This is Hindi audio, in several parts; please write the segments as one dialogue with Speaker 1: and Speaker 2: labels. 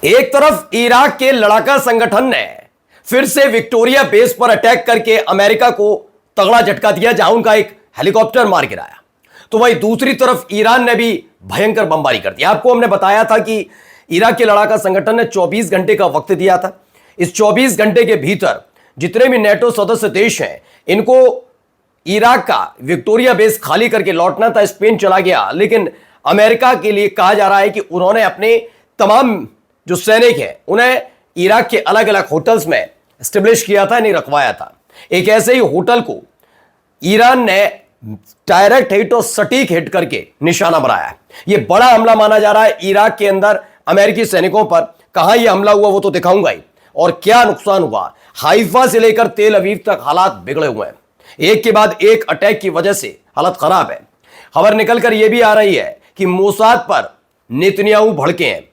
Speaker 1: एक तरफ इराक के लड़ाका संगठन ने फिर से विक्टोरिया बेस पर अटैक करके अमेरिका को तगड़ा झटका दिया, जहां उनका एक हेलीकॉप्टर मार गिराया। तो वहीं दूसरी तरफ ईरान ने भी भयंकर बमबारी कर दी। आपको हमने बताया था कि इराक के लड़ाका संगठन ने 24 घंटे का वक्त दिया था। इस 24 घंटे के भीतर जितने भी नेटो सदस्य देश हैं, इनको इराक का विक्टोरिया बेस खाली करके लौटना था। स्पेन चला गया, लेकिन अमेरिका के लिए कहा जा रहा है कि उन्होंने अपने तमाम जो सैनिक हैं उन्हें इराक के अलग अलग होटल्स में एस्टेब्लिश किया था, नहीं रखवाया था। एक ऐसे ही होटल को ईरान ने डायरेक्ट हिट और सटीक हिट करके निशाना बनाया है। यह बड़ा हमला माना जा रहा है इराक के अंदर अमेरिकी सैनिकों पर। कहां यह हमला हुआ वो तो दिखाऊंगा ही, और क्या नुकसान हुआ। हाइफा से लेकर तेल अवीव तक हालात बिगड़े हुए हैं। एक के बाद एक अटैक की वजह से हालत खराब है। खबर निकलकर यह भी आ रही है कि मोसाद पर नेतन्याहू भड़के हैं।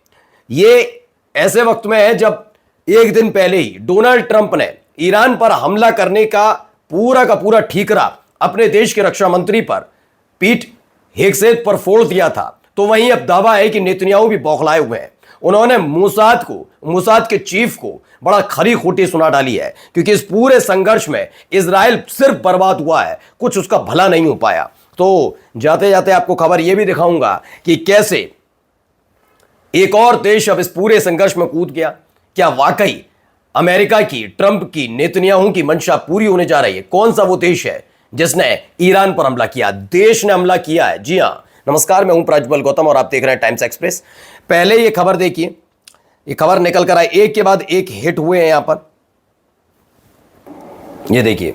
Speaker 1: ये ऐसे वक्त में है जब एक दिन पहले ही डोनाल्ड ट्रंप ने ईरान पर हमला करने का पूरा ठीकरा अपने देश के रक्षा मंत्री पर पीट हेगसेथ पर फोड़ दिया था। तो वहीं अब दावा है कि नेतन्याहू भी बौखलाए हुए हैं। उन्होंने मोसाद के चीफ को बड़ा खरी खोटी सुना डाली है, क्योंकि इस पूरे संघर्ष में इजराइल सिर्फ बर्बाद हुआ है, कुछ उसका भला नहीं हो पाया। तो जाते जाते आपको खबर यह भी दिखाऊंगा कि कैसे एक और देश अब इस पूरे संघर्ष में कूद गया। क्या वाकई अमेरिका की, ट्रंप की, नेतन्याहू की मंशा पूरी होने जा रही है? कौन सा वो देश है जिसने ईरान पर हमला किया? देश ने हमला किया है। जी हां, नमस्कार, मैं हूं प्रज्वल गौतम और आप देख रहे हैं टाइम्स एक्सप्रेस। पहले ये खबर देखिए, ये खबर निकल कर आई, एक के बाद एक हिट हुए हैं यहां पर। ये देखिए,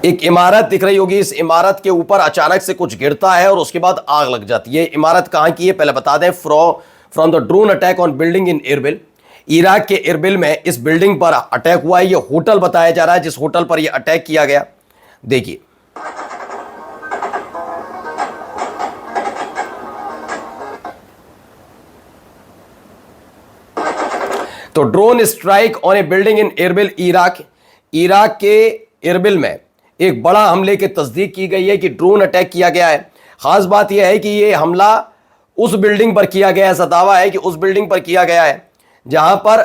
Speaker 1: एक इमारत दिख रही होगी। इस इमारत के ऊपर अचानक से कुछ गिरता है और उसके बाद आग लग जाती है। इमारत कहां की है पहले बता दें। From the drone attack on building in Erbil, Iraq के इरबिल में इस बिल्डिंग पर अटैक हुआ है। यह होटल बताया जा रहा है जिस होटल पर यह अटैक किया गया। देखिए, तो drone strike on A building in Erbil, Iraq के इरबिल में एक बड़ा हमले की तस्दीक की गई है कि ड्रोन अटैक किया गया है। खास बात यह है कि यह हमला उस बिल्डिंग पर किया गया है। ऐसा दावा है कि उस बिल्डिंग पर किया गया है जहां पर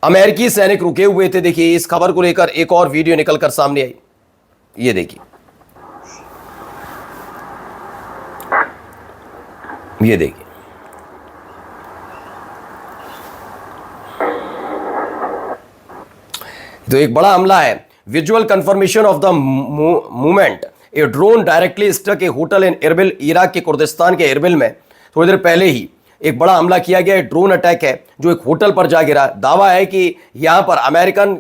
Speaker 1: अमेरिकी सैनिक रुके हुए थे। देखिए, इस खबर को लेकर एक और वीडियो निकलकर सामने आई। ये देखिए, ये देखिए, तो एक बड़ा हमला है। Visual confirmation of the movement, a drone directly struck a hotel in Erbil, Iraq के कुर्दिस्तान के इरबिल में थोड़ी देर पहले ही एक बड़ा हमला किया गया। ड्रोन अटैक है जो एक होटल पर जा गिरा। दावा है कि यहां पर अमेरिकन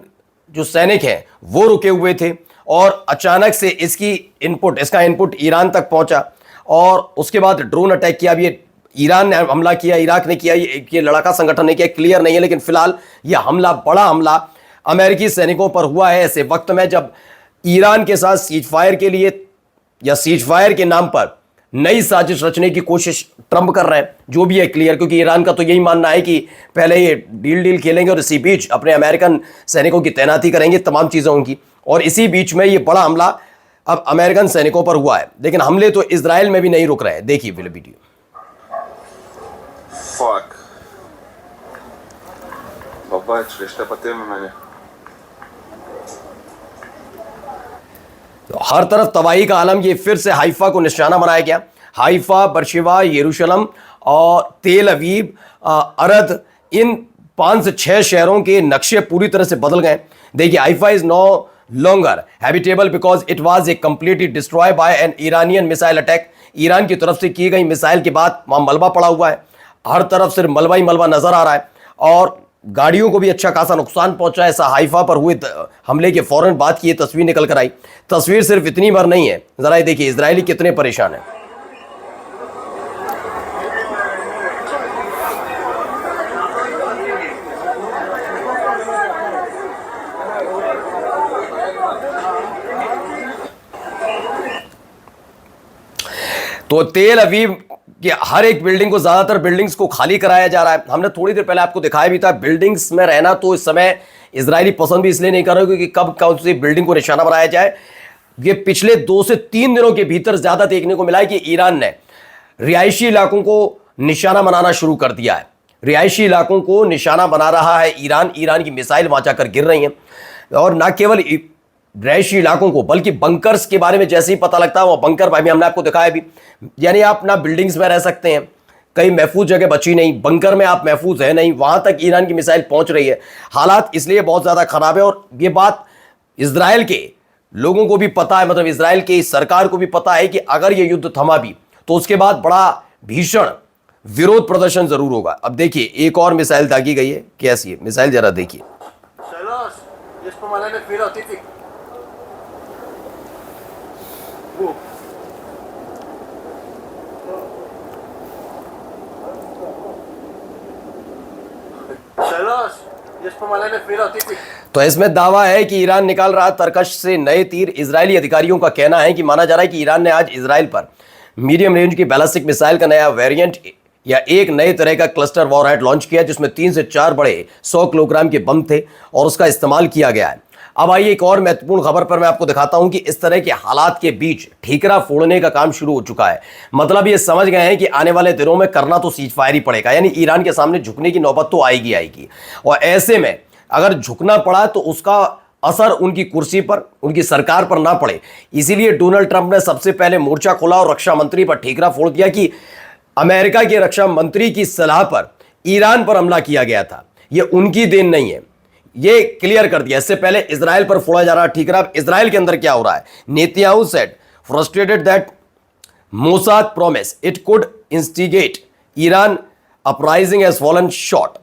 Speaker 1: जो सैनिक हैं वो रुके हुए थे और अचानक से इसका इनपुट ईरान तक पहुंचा और उसके बाद ड्रोन अटैक किया। भी ईरान ने हमला किया, इराक ने किया, ये लड़ाका संगठन ने किया, क्लियर नहीं है। लेकिन फिलहाल यह हमला, बड़ा हमला अमेरिकी सैनिकों पर हुआ है ऐसे वक्त में जब ईरान के साथ सीज फायर के लिए या सीज फायर के नाम पर नई साजिश रचने की कोशिश ट्रंप कर रहे हैं। जो भी है क्लियर, क्योंकि ईरान का तो यही मानना है कि पहले ये डील खेलेंगे और इसी बीच अपने अमेरिकन सैनिकों की तैनाती करेंगे, तमाम चीज़ों की। और इसी बीच में ये बड़ा हमला अब अमेरिकन सैनिकों पर हुआ है। लेकिन हमले तो इजराइल में भी नहीं रुक रहे हैं। देखिए वीडियो। तो हर तरफ तबाही का आलम। ये फिर से हाइफा को निशाना बनाया गया। हाइफा, बरशेवा, यरूशलेम और तेल अवीव, अरद, इन 5 से 6 शहरों के नक्शे पूरी तरह से बदल गए। देखिए, Haifa is no longer habitable because it was a completely destroy by an Iranian missile attack. Iran की तरफ से की गई मिसाइल के बाद वहां मलबा पड़ा हुआ है। हर तरफ सिर्फ मलबा ही मलबा नजर आ रहा है और गाड़ियों को भी अच्छा खासा नुकसान पहुंचा है। ऐसा हाइफा पर हुए हमले के फौरन बाद की ये तस्वीर निकल कर आई। तस्वीर सिर्फ इतनी भर नहीं है, जरा ये देखिए इजरायली कितने परेशान हैं। तो तेल अवीव कि हर एक बिल्डिंग को, ज्यादातर बिल्डिंग्स को खाली कराया जा रहा है। हमने थोड़ी देर पहले आपको दिखाया भी था। बिल्डिंग्स में रहना तो इस समय इजरायली पसंद भी इसलिए नहीं कर रहे क्योंकि कब कौन सी बिल्डिंग को निशाना बनाया जाए। ये पिछले 2 से 3 दिनों के भीतर ज्यादा देखने को मिला है कि ईरान ने रिहायशी इलाकों को निशाना बनाना शुरू कर दिया है। रिहायशी इलाकों को निशाना बना रहा है ईरान। ईरान की मिसाइल वहां जाकर गिर रही हैं और न केवल रिहायशी इलाकों को बल्कि बंकर्स के बारे में जैसे ही पता लगता है वो बंकर भाई हमने आपको दिखाया भी, यानी आप ना बिल्डिंग्स में रह सकते हैं, कई महफूज जगह बची नहीं, बंकर में आप महफूज है नहीं, वहां तक ईरान की मिसाइल पहुंच रही है। हालात इसलिए बहुत ज्यादा खराब है और ये बात इजराइल के लोगों को भी पता है, मतलब इजराइल की सरकार को भी पता है कि अगर ये युद्ध थमा भी तो उसके बाद बड़ा भीषण विरोध प्रदर्शन जरूर होगा। अब देखिए एक और मिसाइल दागी गई है, कैसी है मिसाइल जरा देखिए। तो इसमें दावा है कि ईरान निकाल रहा तरकश से नए तीर। इजरायली अधिकारियों का कहना है कि माना जा रहा है कि ईरान ने आज इजराइल पर मीडियम रेंज की बैलिस्टिक मिसाइल का नया वेरिएंट या एक नए तरह का क्लस्टर वॉरहेड लॉन्च किया जिसमें 3 से 4 बड़े 100 किलोग्राम के बम थे और उसका इस्तेमाल किया गया है। अब आइए एक और महत्वपूर्ण खबर पर मैं आपको दिखाता हूं कि इस तरह के हालात के बीच ठीकरा फोड़ने का काम शुरू हो चुका है। मतलब ये समझ गए हैं कि आने वाले दिनों में करना तो सीज फायर ही पड़ेगा, यानी ईरान के सामने झुकने की नौबत तो आएगी। और ऐसे में अगर झुकना पड़ा तो उसका असर उनकी कुर्सी पर, उनकी सरकार पर ना पड़े, इसीलिए डोनाल्ड ट्रंप ने सबसे पहले मोर्चा खोला और रक्षा मंत्री पर ठीकरा फोड़ दिया कि अमेरिका के रक्षा मंत्री की सलाह पर ईरान पर हमला किया गया था, यह उनकी देन नहीं है, ये क्लियर कर दिया। इससे पहले इजराइल पर फोड़ा जा रहा ठीकरा। अब इजराइल के अंदर क्या हो रहा है, Netanyahu said frustrated that Mossad promise it could instigate Iran uprising as fallen short.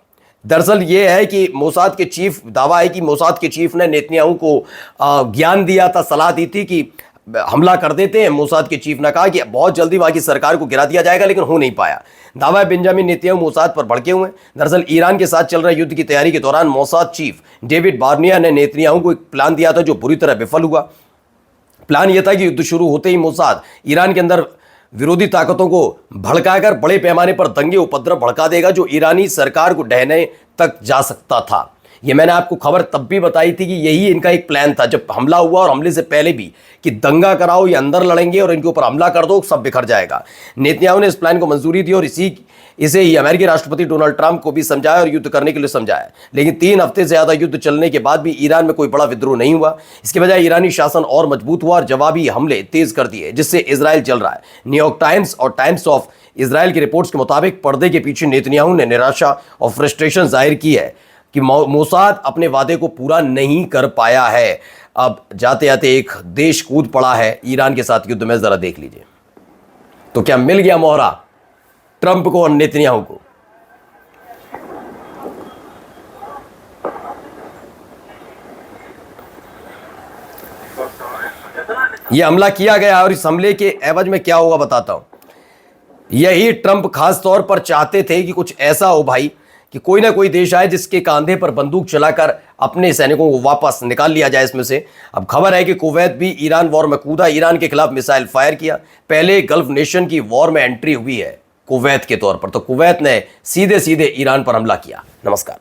Speaker 1: दरअसल ये है कि मोसाद के चीफ, दावा है कि मोसाद के चीफ ने नेतन्याहू को ज्ञान दिया था, सलाह दी थी कि हमला कर देते हैं। मोसाद के चीफ ने कहा कि बहुत जल्दी वहां की सरकार को गिरा दिया जाएगा, लेकिन हो नहीं पाया। दावा है बेंजामिन नेतन्याहू मोसाद पर भड़के हुए हैं। दरअसल ईरान के साथ चल रहे युद्ध की तैयारी के दौरान मोसाद चीफ डेविड बार्निया ने नेतन्याहू को एक प्लान दिया था जो बुरी तरह विफल हुआ। प्लान यह था कि युद्ध शुरू होते ही मोसाद ईरान के अंदर विरोधी ताकतों को भड़काकर बड़े पैमाने पर दंगे उपद्रव भड़का देगा जो ईरानी सरकार को ढहने तक जा सकता था। ये मैंने आपको खबर तब भी बताई थी कि यही इनका एक प्लान था जब हमला हुआ और हमले से पहले भी, कि दंगा कराओ, ये अंदर लड़ेंगे और इनके ऊपर हमला कर दो, सब बिखर जाएगा। नेतन्याहू ने इस प्लान को मंजूरी दी और इसे ही अमेरिकी राष्ट्रपति डोनाल्ड ट्रंप को भी समझाया और युद्ध करने के लिए समझाया। लेकिन 3 हफ्ते से ज्यादा युद्ध चलने के बाद भी ईरान में कोई बड़ा विद्रोह नहीं हुआ। इसके बजाय ईरानी शासन और मजबूत हुआ और जवाबी हमले तेज कर दिए, जिससे इजराइल चल रहा है। न्यूयॉर्क टाइम्स और टाइम्स ऑफ इजराइल की रिपोर्ट्स के मुताबिक पर्दे के पीछे नेतन्याहू ने निराशा और फ्रस्ट्रेशन जाहिर की है कि मोसाद अपने वादे को पूरा नहीं कर पाया है। अब जाते जाते एक देश कूद पड़ा है ईरान के साथ युद्ध में, जरा देख लीजिए। तो क्या मिल गया मोहरा ट्रंप को और नेतन्याहू को? यह हमला किया गया और इस हमले के एवज में क्या होगा बताता हूं। यही ट्रंप खास तौर पर चाहते थे कि कुछ ऐसा हो भाई कि कोई ना कोई देश आए जिसके कांधे पर बंदूक चलाकर अपने सैनिकों को वापस निकाल लिया जाए इसमें से। अब खबर है कि कुवैत भी ईरान वॉर में कूदा, ईरान के खिलाफ मिसाइल फायर किया। पहले गल्फ नेशन की वॉर में एंट्री हुई है कुवैत के तौर पर, तो कुवैत ने सीधे सीधे ईरान पर हमला किया। नमस्कार।